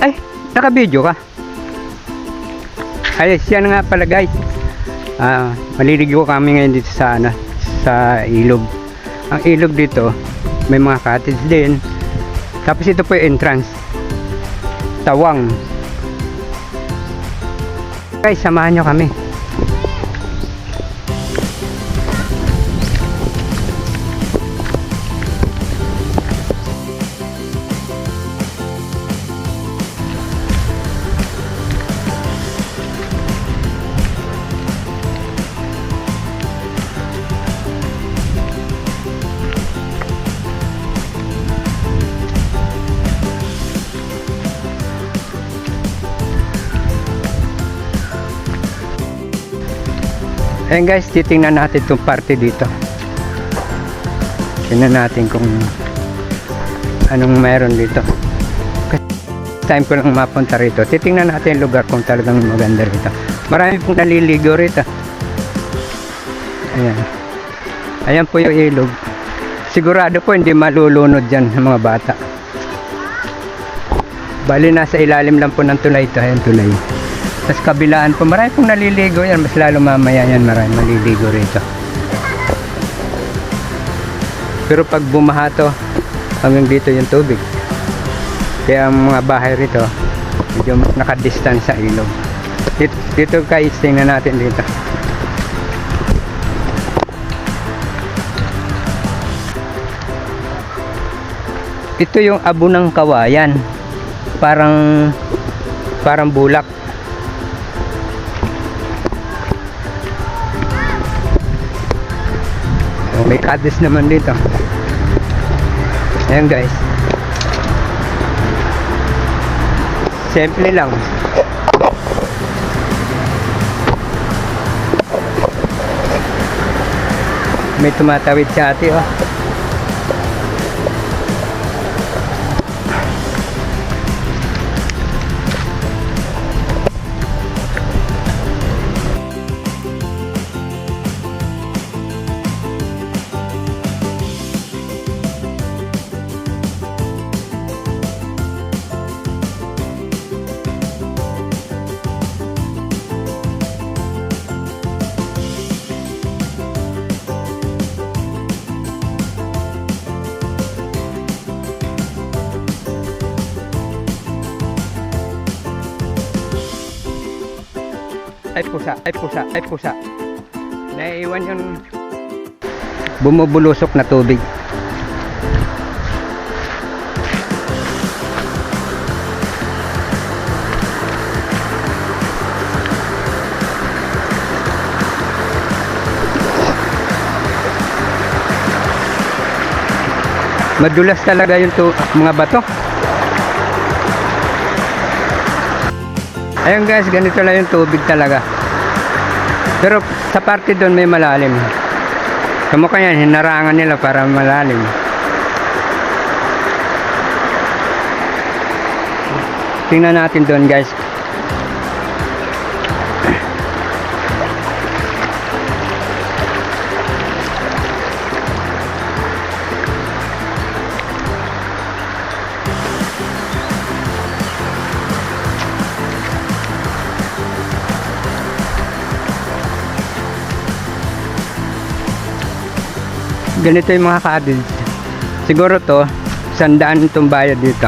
Ay, naka-video ka. Ay, siya na nga pala guys. Maliligo kami ngayon dito sa sa ilog. Ang ilog dito, may mga cottage din. Tapos ito po yung entrance. Tawang. Guys, samahan nyo kami. Ayan guys, titingnan natin itong parte dito. Tingnan natin kung anong meron dito. Kasi time ko lang mapunta rito. Titingnan natin yung lugar kung talagang maganda rito. Marami pong naliligo rito. Ayan. Ayan po yung ilog. Sigurado po hindi malulunod dyan ng mga bata. Bali nasa ilalim lang po ng tulay ito. Ayan tulay. Tapos kabilaan po, marami pong naliligo yan. Mas lalo mamaya yan, marami maliligo rito. Pero pag bumaha to, hanggang dito yung tubig. Kaya ang mga bahay rito, medyo nakadistance sa ilog. Dito guys, tingnan natin dito. Ito yung abo ng kawayan. Parang bulak. May cottage naman dito. Ayan guys. Simple lang. May tumatawid sa ate oh. Ay pusa, ay pusa, ay pusa. Naiiwan yung bumubulusok na tubig. Madulas talaga yung mga bato. Ayun guys, ganito lang yung tubig talaga. Pero sa parte doon may malalim. Kamukha yan, hinarangan nila para malalim. Tingnan natin doon guys. Ganito yung mga cottage. Siguro to 100 itong bayad dito.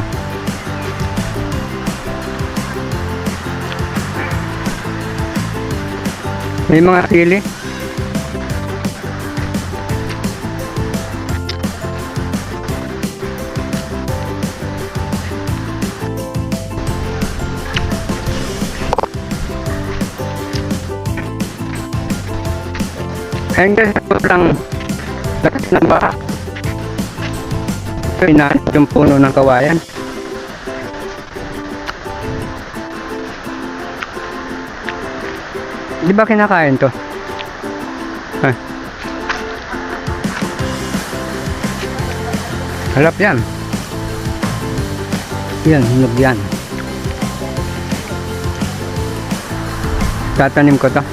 May mga sili. Ayun guys, sobrang lakas ng baha. Ito yung puno ng kawayan. Di ba kinakain to? Halap yan. Yan, hinog yan. Tatanim ko to.